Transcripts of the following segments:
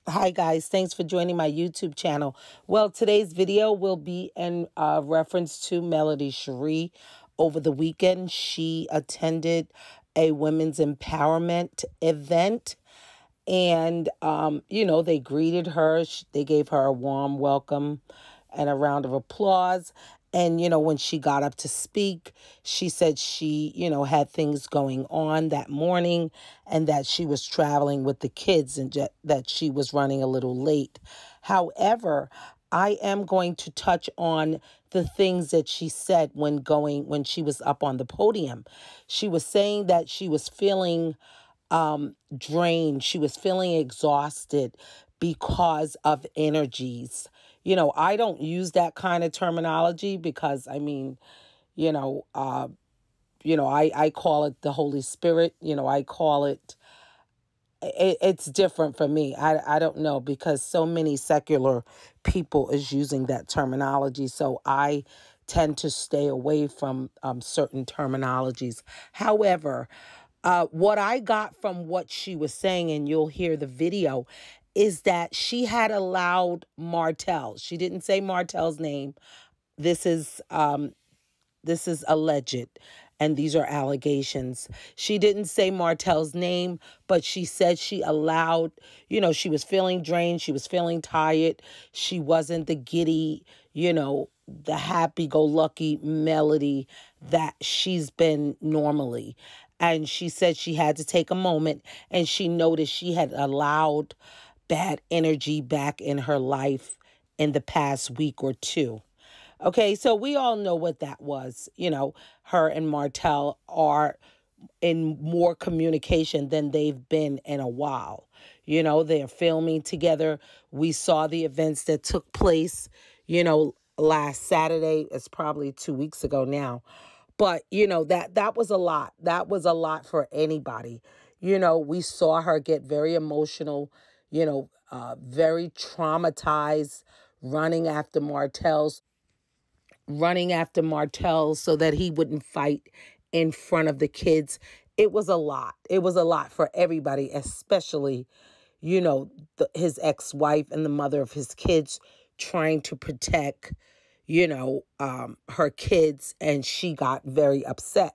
Hi guys, thanks for joining my YouTube channel. Well, today's video will be in reference to Melody Shari. Over the weekend, she attended a women's empowerment event. And, they greeted her. They gave her a warm welcome and a round of applause. And, when she got up to speak, she said she, had things going on that morning and that she was traveling with the kids and that she was running a little late. However, I am going to touch on the things that she said when she was up on the podium. She was saying that she was feeling drained. She was feeling exhausted because of energies. I don't use that kind of terminology because I call it the Holy Spirit. I call it's different for me. I don't know, because so many secular people is using that terminology. So I tend to stay away from certain terminologies. However, what I got from what she was saying, and you'll hear the video, is that she had allowed Martel. She didn't say Martel's name. This is alleged, and these are allegations. She didn't say Martel's name, but she said she allowed, she was feeling drained. She was feeling tired. She wasn't the giddy, the happy-go-lucky Melody that she's been normally. And she said she had to take a moment, and she noticed she had allowed bad energy back in her life in the past week or two. Okay, so we all know what that was. Her and Martel are in more communication than they've been in a while. They're filming together. We saw the events that took place, last Saturday. It's probably 2 weeks ago now. But, that was a lot. That was a lot for anybody. We saw her get very emotional, very traumatized, running after Martel so that he wouldn't fight in front of the kids. It was a lot. It was a lot for everybody, especially, his ex-wife and the mother of his kids, trying to protect, her kids. And she got very upset,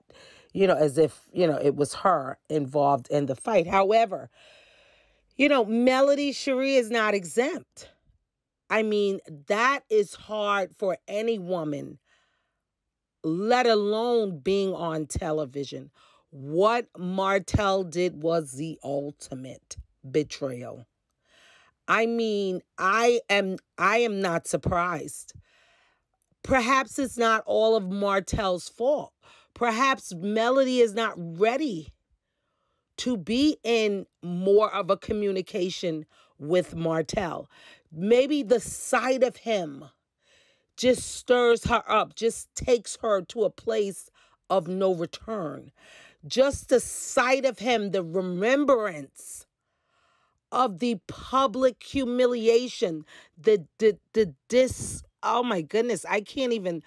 as if, it was her involved in the fight. However, Melody Shari is not exempt. That is hard for any woman, let alone being on television. What Martel did was the ultimate betrayal. I am not surprised. Perhaps it's not all of Martel's fault. Perhaps Melody is not ready to be in more of a communication with Martel. Maybe the sight of him just stirs her up, just takes her to a place of no return. Just the sight of him, the remembrance of the public humiliation, oh my goodness, I can't even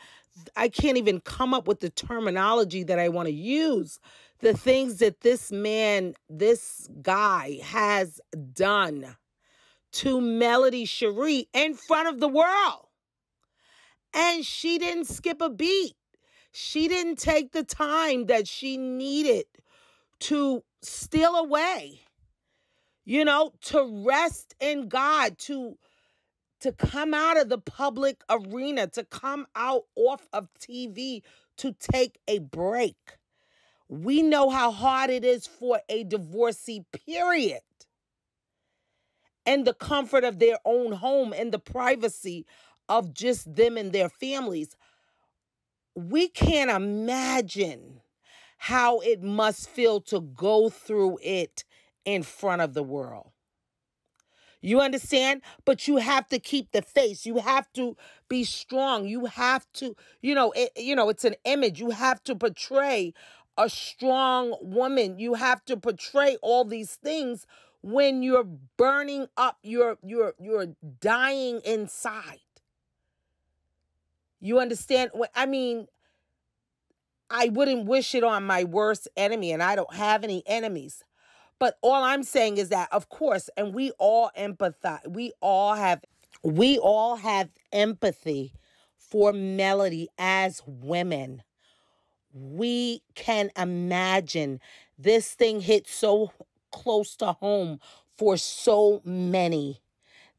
come up with the terminology that I want to use. The things that this guy has done to Melody Shari in front of the world. And she didn't skip a beat. She didn't take the time that she needed to steal away, to rest in God, to come out of the public arena, to come out off of TV, to take a break. We know how hard it is for a divorcee, period. And the comfort of their own home and the privacy of just them and their families. We can't imagine how it must feel to go through it in front of the world. You understand? But you have to keep the face. You have to be strong. You have to, it's an image. You have to portray a strong woman. You have to portray all these things when you're burning up, you're dying inside. You understand? I wouldn't wish it on my worst enemy, and I don't have any enemies. But all I'm saying is that, of course, and we all empathize. We all have empathy for Melody as women. We can imagine this thing hit so close to home for so many.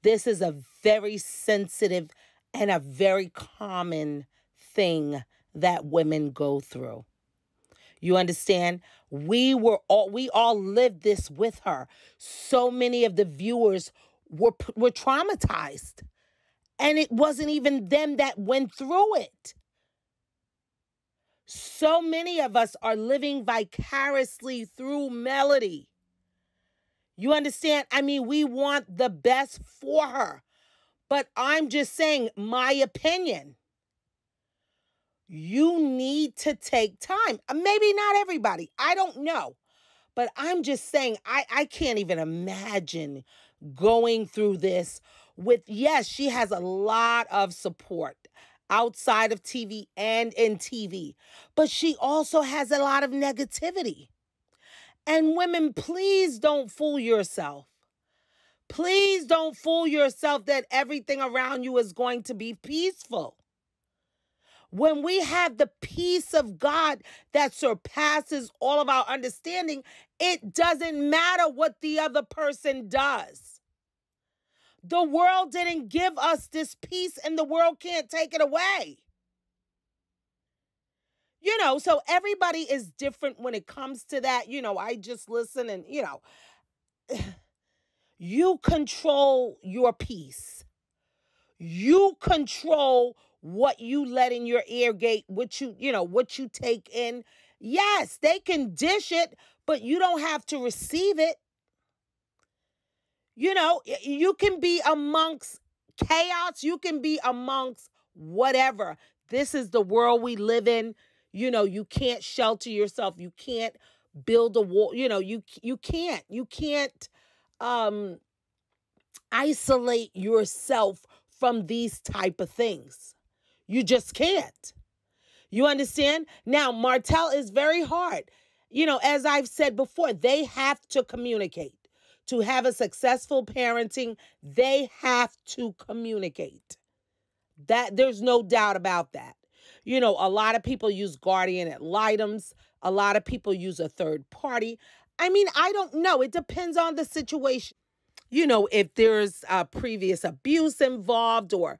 This is a very sensitive and a very common thing that women go through. You understand? We all lived this with her. So many of the viewers were traumatized. And it wasn't even them that went through it. So many of us are living vicariously through Melody. You understand? I mean, we want the best for her. But I'm just saying, my opinion, you need to take time. Maybe not everybody. I don't know. But I'm just saying, I can't even imagine going through this with, yes, she has a lot of support outside of TV and in TV. But she also has a lot of negativity. And women, please don't fool yourself. Please don't fool yourself that everything around you is going to be peaceful. When we have the peace of God that surpasses all of our understanding, it doesn't matter what the other person does. The world didn't give us this peace, and the world can't take it away. So everybody is different when it comes to that. I just listen and, you control your peace. You control what you let in your ear gate, what you take in. Yes, they can dish it, but you don't have to receive it. You can be amongst chaos. You can be amongst whatever. This is the world we live in. You can't shelter yourself. You can't build a wall. You can't isolate yourself from these type of things. You just can't. You understand? Now, Martel is very hard. As I've said before, they have to communicate. To have a successful parenting, they have to communicate. That there's no doubt about that. A lot of people use guardian ad litems. A lot of people use a third party. I mean, I don't know. It depends on the situation. If there's previous abuse involved or,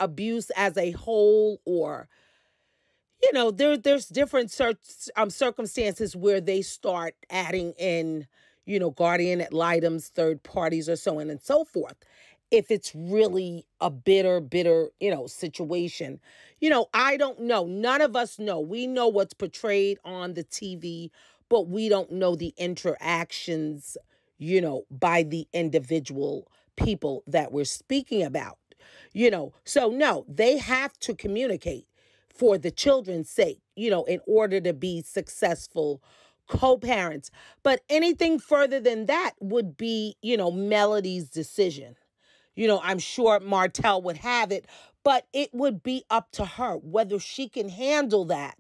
abuse as a whole or, there's different circumstances where they start adding in, guardian ad litems, third parties or so on and so forth. If it's really a bitter, situation, I don't know. None of us know. We know what's portrayed on the TV, but we don't know the interactions by the individual people that we're speaking about, So no, they have to communicate for the children's sake, in order to be successful co-parents. But anything further than that would be, Melody's decision. I'm sure Martel would have it, but it would be up to her whether she can handle that.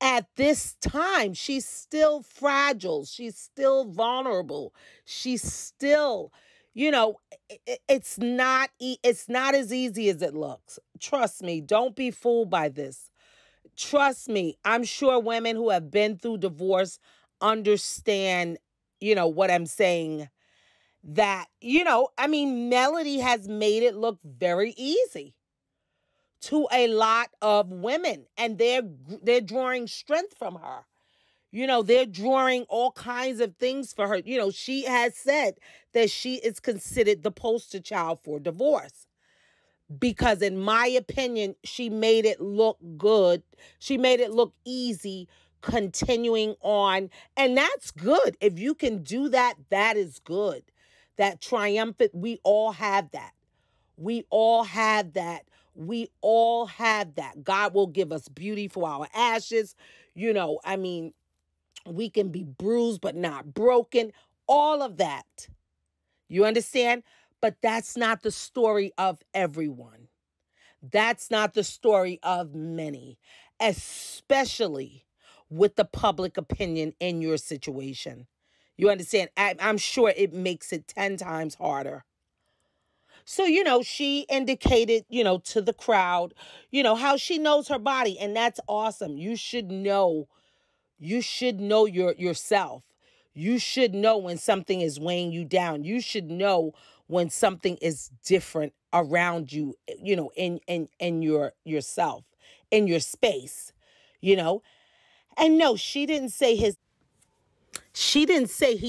At this time, she's still fragile. She's still vulnerable. She's still, it's not as easy as it looks. Trust me. Don't be fooled by this. Trust me. I'm sure women who have been through divorce understand, what I'm saying. That, Melody has made it look very easy to a lot of women, and they're drawing strength from her. They're drawing all kinds of things for her. She has said that she is considered the poster child for divorce because, in my opinion, she made it look good. She made it look easy continuing on, and that's good. If you can do that, that is good. That triumphant, we all have that. We all have that. We all have that. God will give us beauty for our ashes. We can be bruised but not broken. All of that. You understand? But that's not the story of everyone. That's not the story of many. Especially with the public opinion in your situation. You understand? I'm sure it makes it 10 times harder. So, she indicated, to the crowd, how she knows her body. And that's awesome. You should know yourself. You should know when something is weighing you down. You should know when something is different around you, in yourself, in your space, you know. And no, she didn't say he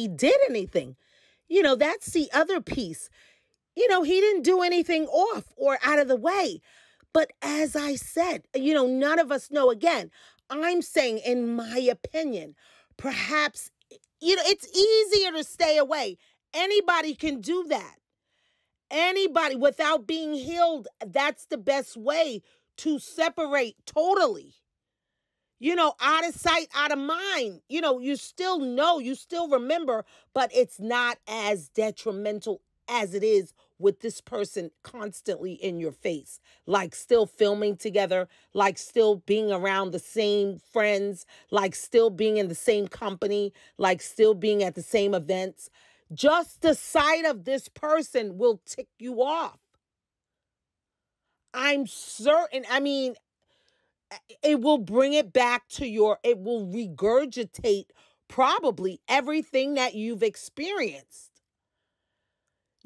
did anything. That's the other piece. He didn't do anything off or out of the way. But as I said, none of us know. Again, I'm saying, in my opinion, perhaps, it's easier to stay away. Anybody can do that. Anybody, without being healed, that's the best way to separate totally. Out of sight, out of mind. You still know, you still remember, but it's not as detrimental as it is with this person constantly in your face. Like still filming together, like still being around the same friends, like still being in the same company, like still being at the same events. Just the sight of this person will tick you off. I'm certain. I mean, it will bring it back to it will regurgitate probably everything that you've experienced.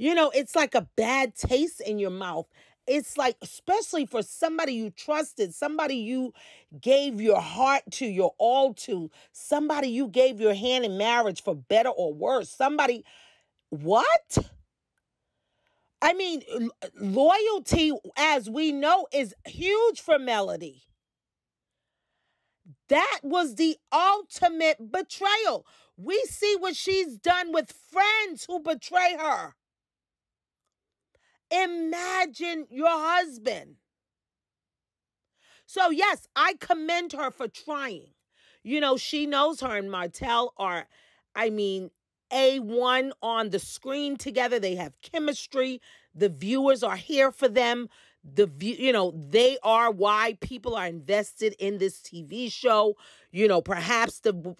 It's like a bad taste in your mouth. It's like, especially for somebody you trusted, somebody you gave your heart to, your all to, somebody you gave your hand in marriage for better or worse. Somebody, what? I mean, loyalty, as we know, is huge for Melody. That was the ultimate betrayal. We see what she's done with friends who betray her. Imagine your husband. So yes, I commend her for trying. She knows her and Martel are, A1 on the screen together. They have chemistry. The viewers are here for them. They are why people are invested in this TV show. Perhaps the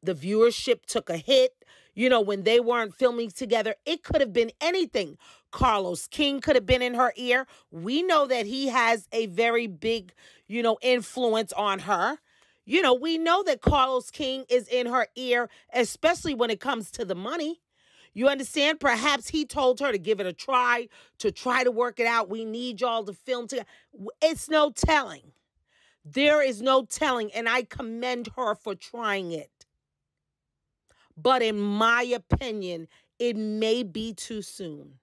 viewership took a hit. When they weren't filming together, it could have been anything. Carlos King could have been in her ear. We know that he has a very big, influence on her. We know that Carlos King is in her ear, especially when it comes to the money. You understand? Perhaps he told her to give it a try, to try to work it out. We need y'all to film together. It's no telling. There is no telling, and I commend her for trying it. But in my opinion, it may be too soon.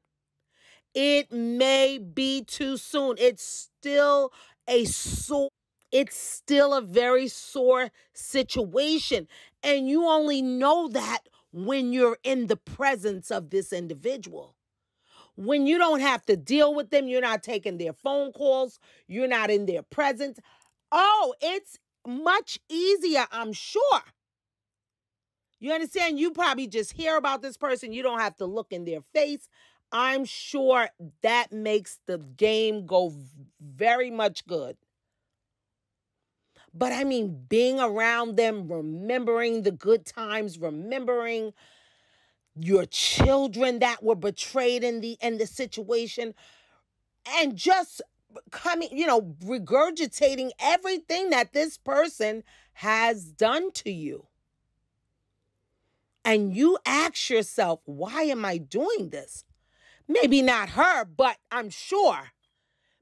It may be too soon. It's still a very sore situation. And you only know that when you're in the presence of this individual. When you don't have to deal with them, you're not taking their phone calls, you're not in their presence. Oh, it's much easier, I'm sure. You understand? You probably just hear about this person. You don't have to look in their face. I'm sure that makes the game go very much good. But being around them, remembering the good times, remembering your children that were betrayed in the situation, and just regurgitating everything that this person has done to you. And you ask yourself, why am I doing this? Maybe not her, but I'm sure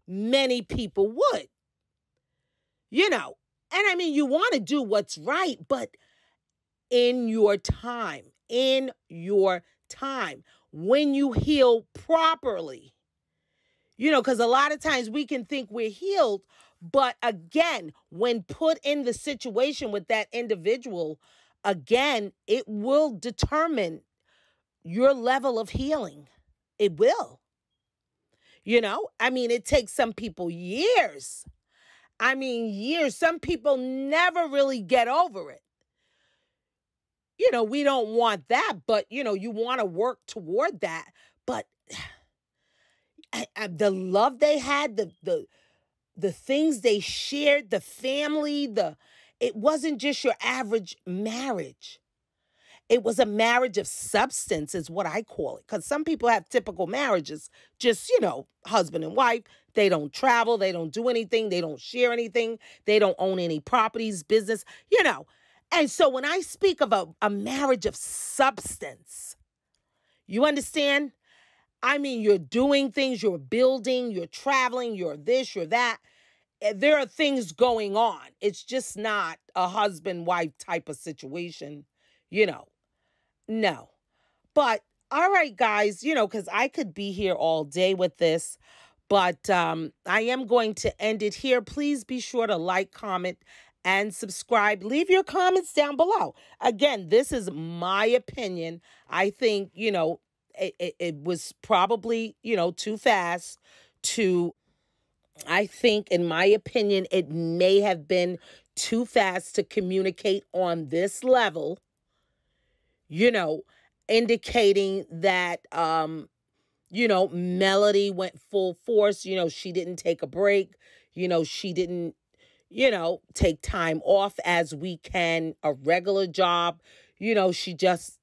many people would. And you want to do what's right, but in your time, when you heal properly, because a lot of times we can think we're healed, but again, when put in the situation with that individual, again, it will determine your level of healing. It will. It takes some people years. Years. Some people never really get over it. We don't want that, but, you want to work toward that. But the love they had, the things they shared, the family, it wasn't just your average marriage. It was a marriage of substance is what I call it. Because some people have typical marriages, just, husband and wife. They don't travel. They don't do anything. They don't share anything. They don't own any properties, business, And so when I speak of a marriage of substance, you understand? I mean, you're doing things, you're building, you're traveling, you're this, you're that. There are things going on. It's just not a husband-wife type of situation, No. But, all right, guys, because I could be here all day with this. But I am going to end it here. Please be sure to like, comment, and subscribe. Leave your comments down below. Again, this is my opinion. I think, it was probably, too fast I think, in my opinion, it may have been too fast to communicate on this level, indicating that, Melody went full force. She didn't take a break. She didn't, take time off as we can a regular job. She just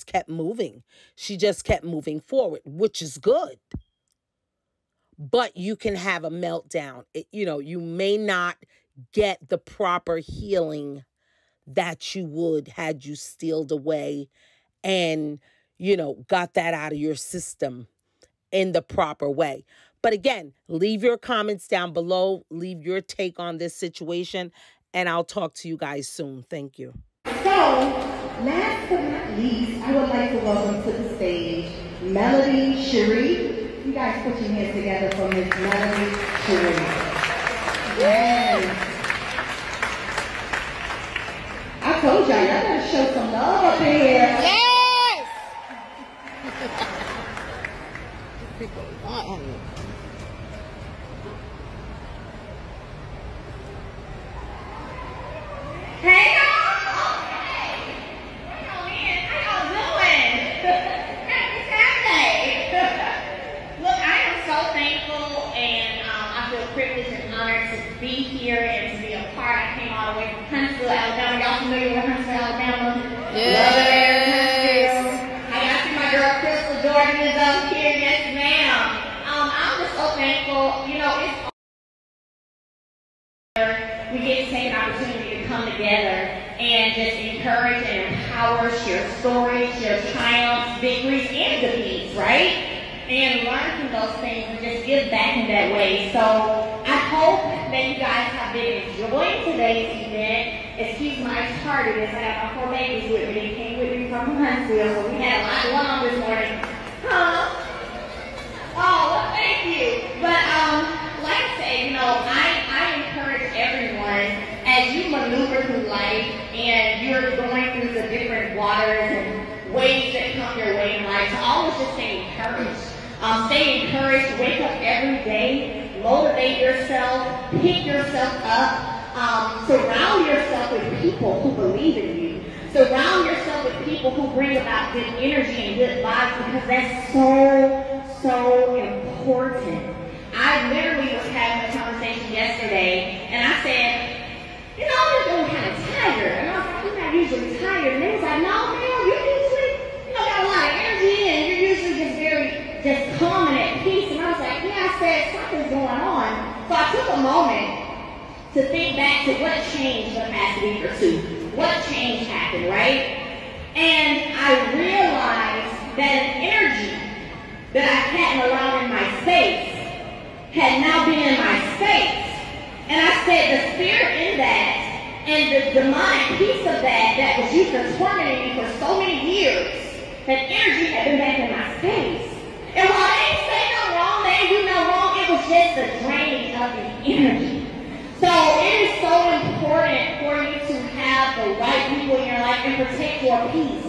kept moving. She just kept moving forward, which is good. But you can have a meltdown. You may not get the proper healing that you would had you stealed away and, got that out of your system in the proper way. But again, leave your comments down below. Leave your take on this situation, and I'll talk to you guys soon. Thank you. So, last but not least, I would like to welcome to the stage Melody, Shari. You guys put your hands together for Miss Melody, Shari. Yes. I told y'all gotta show some love up in here. Yes! Hey y'all! Hey! Come on in. How y'all doing? Happy Saturday! Look, I am so thankful and I feel privileged and honored to be here and to be a part. I came all the way from Huntsville, Alabama. Y'all familiar with Huntsville, Alabama? Yes. I got to see my girl Crystal Jordan is up here. Yes, ma'am. I'm just so thankful. We get to take an opportunity to come together and just encourage and empower, share stories, share triumphs, victories, and defeats, right? And learn from those things and just give back in that way. So I hope that you guys have been enjoying today's event. Excuse my tardiness. I got my 4 babies with me. They came with me from Huntsville, so we had a lot going on this morning. Huh? Oh, well, thank you. But like I said, I encourage everyone as you maneuver through life and you're going through the different waters and waves that come your way in life to always just stay encouraged. Stay encouraged, wake up every day, motivate yourself, pick yourself up, surround yourself with people who believe in you. Surround yourself with people who bring about good energy and good vibes because that's so important. I literally was having a conversation yesterday and I said, I'm feeling kind of tired. And I was like, you're not usually tired. And they was like, no, man, you usually, got a lot of energy and you're usually just calm and at peace. And I was like, yeah, I said, something's going on. So I took a moment to think back to what changed the past week or two. What change happened, right? And I realized that an energy that I hadn't allowed in my space had now been in my space. And I said the spirit in that and the demonic piece of that was used to tormenting me for so many years, that energy had been back in my space. And while they ain't say no wrong, they ain't do no wrong, it was just the drainage of the energy. So it is so important for you to have the right people in your life and protect your peace.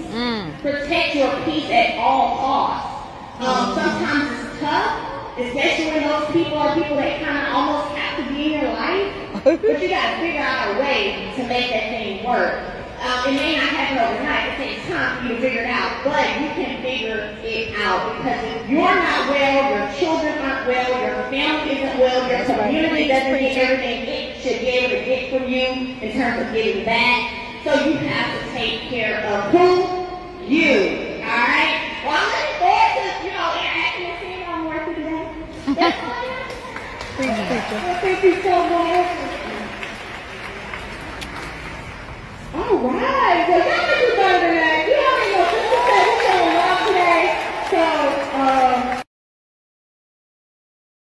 Protect your peace at all costs. Sometimes it's tough, especially when those people are people that kind of almost have to be in your life. But you got to figure out a way to make that thing work. It may not happen overnight. It takes time for you to figure it out, but you can figure it out because if you're not well, your children aren't well, your family isn't well, your community doesn't get everything it should be able to get from you in terms of giving back. So you have to take care of who? You. All right? Well, I'm looking forward to, interacting with you on more today. That's all I have. Thank you so much. All right. Well,